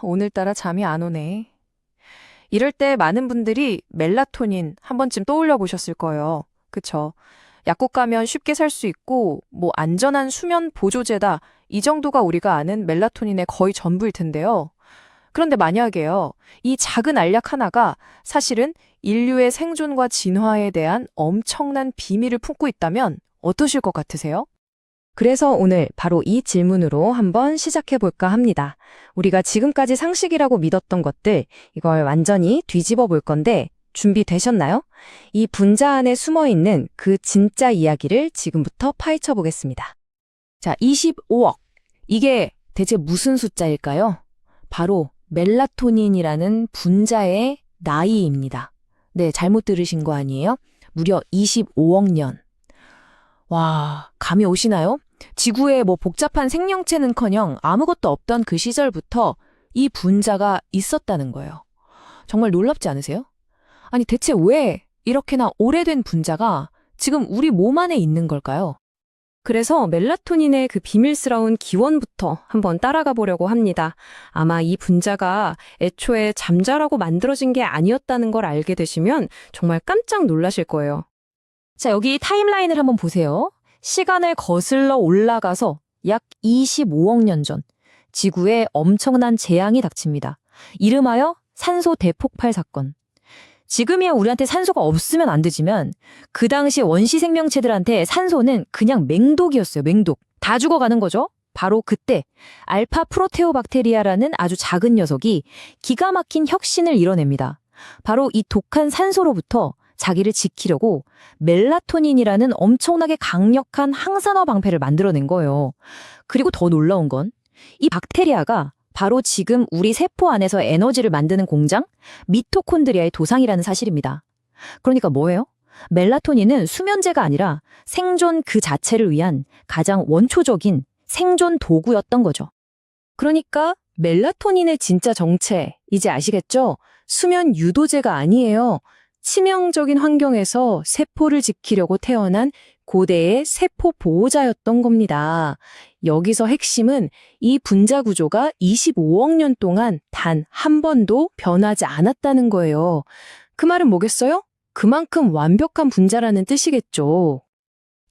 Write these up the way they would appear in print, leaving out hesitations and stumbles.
오늘따라 잠이 안 오네. 이럴 때 많은 분들이 멜라토닌 한 번쯤 떠올려 보셨을 거예요. 그쵸? 약국 가면 쉽게 살 수 있고, 안전한 수면 보조제다. 이 정도가 우리가 아는 멜라토닌의 거의 전부일 텐데요. 그런데 만약에요, 이 작은 알약 하나가 사실은 인류의 생존과 진화에 대한 엄청난 비밀을 품고 있다면 어떠실 것 같으세요? 그래서 오늘 바로 이 질문으로 한번 시작해 볼까 합니다. 우리가 지금까지 상식이라고 믿었던 것들, 이걸 완전히 뒤집어 볼 건데 준비되셨나요? 이 분자 안에 숨어 있는 그 진짜 이야기를 지금부터 파헤쳐 보겠습니다. 자, 25억. 이게 대체 무슨 숫자일까요? 바로 멜라토닌이라는 분자의 나이입니다. 네, 잘못 들으신 거 아니에요? 무려 25억 년. 와, 감이 오시나요? 지구에 복잡한 생명체는커녕 아무것도 없던 그 시절부터 이 분자가 있었다는 거예요. 정말 놀랍지 않으세요? 아니, 대체 왜 이렇게나 오래된 분자가 지금 우리 몸 안에 있는 걸까요? 그래서 멜라토닌의 그 비밀스러운 기원부터 한번 따라가 보려고 합니다. 아마 이 분자가 애초에 잠자라고 만들어진 게 아니었다는 걸 알게 되시면 정말 깜짝 놀라실 거예요. 자, 여기 타임라인을 한번 보세요. 시간을 거슬러 올라가서 약 25억 년 전, 지구에 엄청난 재앙이 닥칩니다. 이름하여 산소 대폭발 사건. 지금이야 우리한테 산소가 없으면 안 되지만 그 당시 원시 생명체들한테 산소는 그냥 맹독이었어요. 맹독. 다 죽어가는 거죠. 바로 그때 알파 프로테오박테리아라는 아주 작은 녀석이 기가 막힌 혁신을 이뤄냅니다. 바로 이 독한 산소로부터 자기를 지키려고 멜라토닌이라는 엄청나게 강력한 항산화 방패를 만들어낸 거예요. 그리고 더 놀라운 건 이 박테리아가 바로 지금 우리 세포 안에서 에너지를 만드는 공장, 미토콘드리아의 도상이라는 사실입니다. 그러니까 뭐예요? 멜라토닌은 수면제가 아니라 생존 그 자체를 위한 가장 원초적인 생존 도구였던 거죠. 그러니까 멜라토닌의 진짜 정체, 이제 아시겠죠? 수면 유도제가 아니에요. 치명적인 환경에서 세포를 지키려고 태어난 고대의 세포 보호자였던 겁니다. 여기서 핵심은 이 분자 구조가 25억 년 동안 단 한 번도 변하지 않았다는 거예요. 그 말은 뭐겠어요? 그만큼 완벽한 분자라는 뜻이겠죠.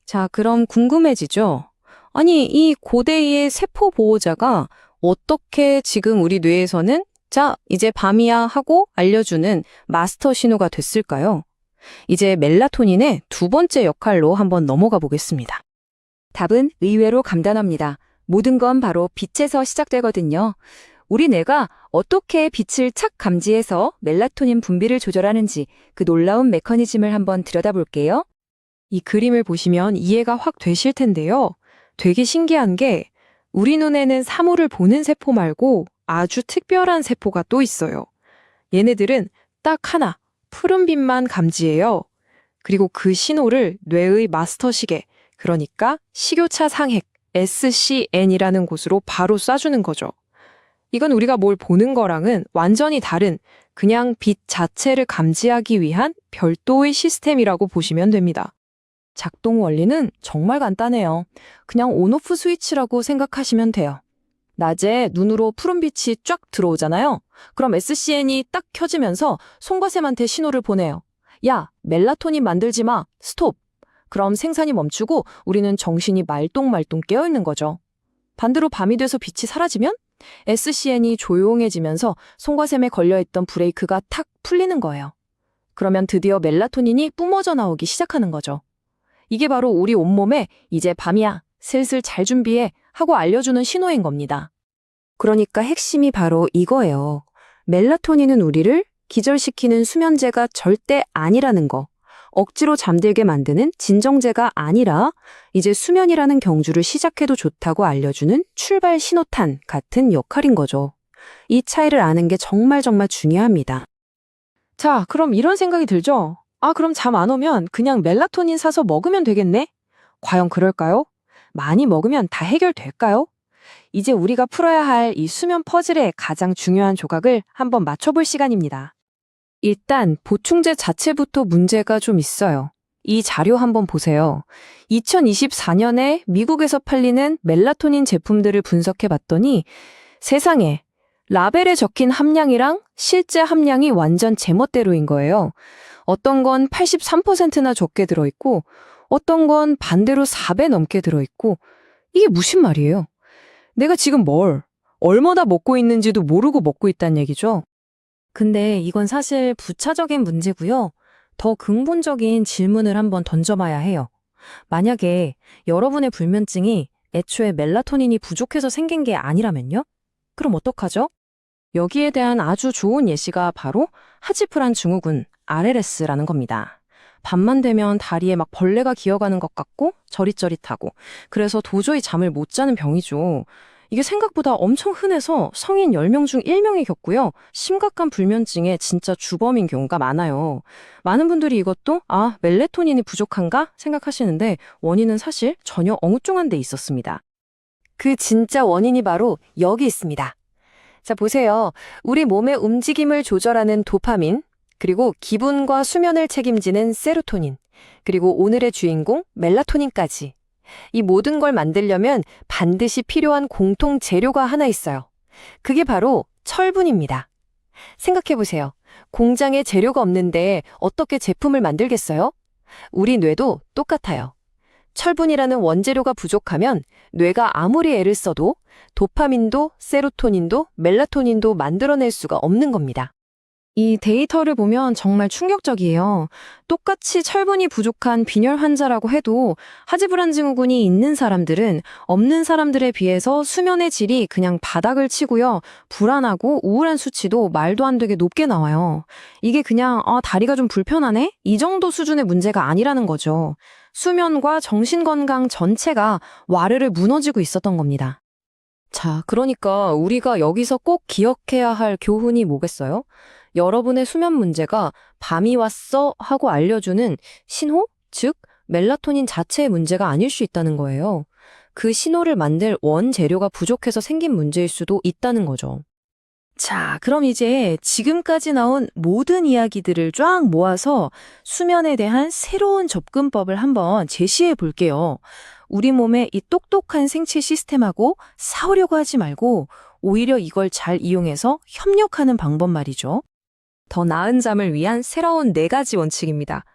자, 그럼 궁금해지죠? 아니, 이 고대의 세포 보호자가 어떻게 지금 우리 뇌에서는 자, 이제 밤이야 하고 알려주는 마스터 신호가 됐을까요? 이제 멜라토닌의 두 번째 역할로 한번 넘어가 보겠습니다. 답은 의외로 간단합니다. 모든 건 바로 빛에서 시작되거든요. 우리 뇌가 어떻게 빛을 착 감지해서 멜라토닌 분비를 조절하는지 그 놀라운 메커니즘을 한번 들여다볼게요. 이 그림을 보시면 이해가 확 되실 텐데요. 되게 신기한 게 우리 눈에는 사물을 보는 세포 말고 아주 특별한 세포가 또 있어요. 얘네들은 딱 하나, 푸른빛만 감지해요. 그리고 그 신호를 뇌의 마스터 시계, 그러니까 식교차 상핵, SCN이라는 곳으로 바로 쏴주는 거죠. 이건 우리가 뭘 보는 거랑은 완전히 다른 그냥 빛 자체를 감지하기 위한 별도의 시스템이라고 보시면 됩니다. 작동 원리는 정말 간단해요. 그냥 온오프 스위치라고 생각하시면 돼요. 낮에 눈으로 푸른빛이 쫙 들어오잖아요. 그럼 SCN이 딱 켜지면서 송과샘한테 신호를 보내요. 야, 멜라토닌 만들지 마. 스톱. 그럼 생산이 멈추고 우리는 정신이 말똥말똥 깨어있는 거죠. 반대로 밤이 돼서 빛이 사라지면 SCN이 조용해지면서 송과샘에 걸려있던 브레이크가 탁 풀리는 거예요. 그러면 드디어 멜라토닌이 뿜어져 나오기 시작하는 거죠. 이게 바로 우리 온몸에 이제 밤이야, 슬슬 잘 준비해 하고 알려주는 신호인 겁니다. 그러니까 핵심이 바로 이거예요. 멜라토닌은 우리를 기절시키는 수면제가 절대 아니라는 거. 억지로 잠들게 만드는 진정제가 아니라 이제 수면이라는 경주를 시작해도 좋다고 알려주는 출발 신호탄 같은 역할인 거죠. 이 차이를 아는 게 정말 중요합니다. 자, 그럼 이런 생각이 들죠? 그럼 잠 안 오면 그냥 멜라토닌 사서 먹으면 되겠네? 과연 그럴까요? 많이 먹으면 다 해결될까요? 이제 우리가 풀어야 할 이 수면 퍼즐의 가장 중요한 조각을 한번 맞춰볼 시간입니다. 일단 보충제 자체부터 문제가 좀 있어요. 이 자료 한번 보세요. 2024년에 미국에서 팔리는 멜라토닌 제품들을 분석해 봤더니 세상에 라벨에 적힌 함량이랑 실제 함량이 완전 제멋대로인 거예요. 어떤 건 83%나 적게 들어있고 어떤 건 반대로 4배 넘게 들어있고 이게 무슨 말이에요? 내가 지금 얼마나 먹고 있는지도 모르고 먹고 있다는 얘기죠. 근데 이건 사실 부차적인 문제고요. 더 근본적인 질문을 한번 던져봐야 해요. 만약에 여러분의 불면증이 애초에 멜라토닌이 부족해서 생긴 게 아니라면요? 그럼 어떡하죠? 여기에 대한 아주 좋은 예시가 바로 하지프란 증후군, RLS라는 겁니다. 밤만 되면 다리에 막 벌레가 기어가는 것 같고 저릿저릿하고 그래서 도저히 잠을 못 자는 병이죠. 이게 생각보다 엄청 흔해서 성인 10명 중 1명이 겪고요. 심각한 불면증의 진짜 주범인 경우가 많아요. 많은 분들이 이것도 멜라토닌이 부족한가 생각하시는데 원인은 사실 전혀 엉뚱한 데 있었습니다. 그 진짜 원인이 바로 여기 있습니다. 자, 보세요. 우리 몸의 움직임을 조절하는 도파민, 그리고 기분과 수면을 책임지는 세로토닌, 그리고 오늘의 주인공 멜라토닌까지. 이 모든 걸 만들려면 반드시 필요한 공통 재료가 하나 있어요. 그게 바로 철분입니다. 생각해보세요. 공장에 재료가 없는데 어떻게 제품을 만들겠어요? 우리 뇌도 똑같아요. 철분이라는 원재료가 부족하면 뇌가 아무리 애를 써도 도파민도 세로토닌도 멜라토닌도 만들어낼 수가 없는 겁니다. 이 데이터를 보면 정말 충격적이에요. 똑같이 철분이 부족한 빈혈 환자라고 해도 하지불안 증후군이 있는 사람들은 없는 사람들에 비해서 수면의 질이 그냥 바닥을 치고요. 불안하고 우울한 수치도 말도 안 되게 높게 나와요. 이게 그냥 다리가 좀 불편하네? 이 정도 수준의 문제가 아니라는 거죠. 수면과 정신건강 전체가 와르르 무너지고 있었던 겁니다. 자, 그러니까 우리가 여기서 꼭 기억해야 할 교훈이 뭐겠어요? 여러분의 수면 문제가 밤이 왔어 하고 알려주는 신호? 즉, 멜라토닌 자체의 문제가 아닐 수 있다는 거예요. 그 신호를 만들 원재료가 부족해서 생긴 문제일 수도 있다는 거죠. 자, 그럼 이제 지금까지 나온 모든 이야기들을 쫙 모아서 수면에 대한 새로운 접근법을 한번 제시해 볼게요. 우리 몸의 이 똑똑한 생체 시스템하고 싸우려고 하지 말고 오히려 이걸 잘 이용해서 협력하는 방법 말이죠. 더 나은 잠을 위한 새로운 4가지 원칙입니다.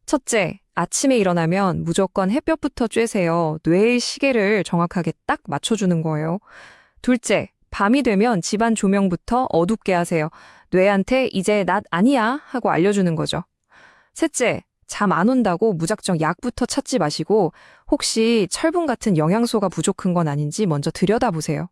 첫째, 아침에 일어나면 무조건 햇볕부터 쬐세요. 뇌의 시계를 정확하게 딱 맞춰주는 거예요. 둘째, 밤이 되면 집안 조명부터 어둡게 하세요. 뇌한테 이제 낮 아니야 하고 알려주는 거죠. 셋째, 잠 안 온다고 무작정 약부터 찾지 마시고 혹시 철분 같은 영양소가 부족한 건 아닌지 먼저 들여다보세요.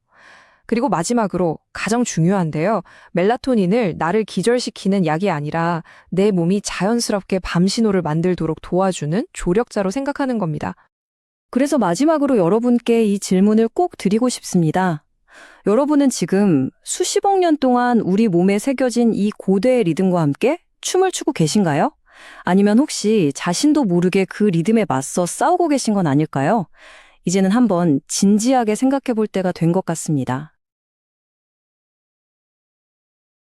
그리고 마지막으로 가장 중요한데요. 멜라토닌을 나를 기절시키는 약이 아니라 내 몸이 자연스럽게 밤 신호를 만들도록 도와주는 조력자로 생각하는 겁니다. 그래서 마지막으로 여러분께 이 질문을 꼭 드리고 싶습니다. 여러분은 지금 수십억 년 동안 우리 몸에 새겨진 이 고대의 리듬과 함께 춤을 추고 계신가요? 아니면 혹시 자신도 모르게 그 리듬에 맞서 싸우고 계신 건 아닐까요? 이제는 한번 진지하게 생각해 볼 때가 된 것 같습니다.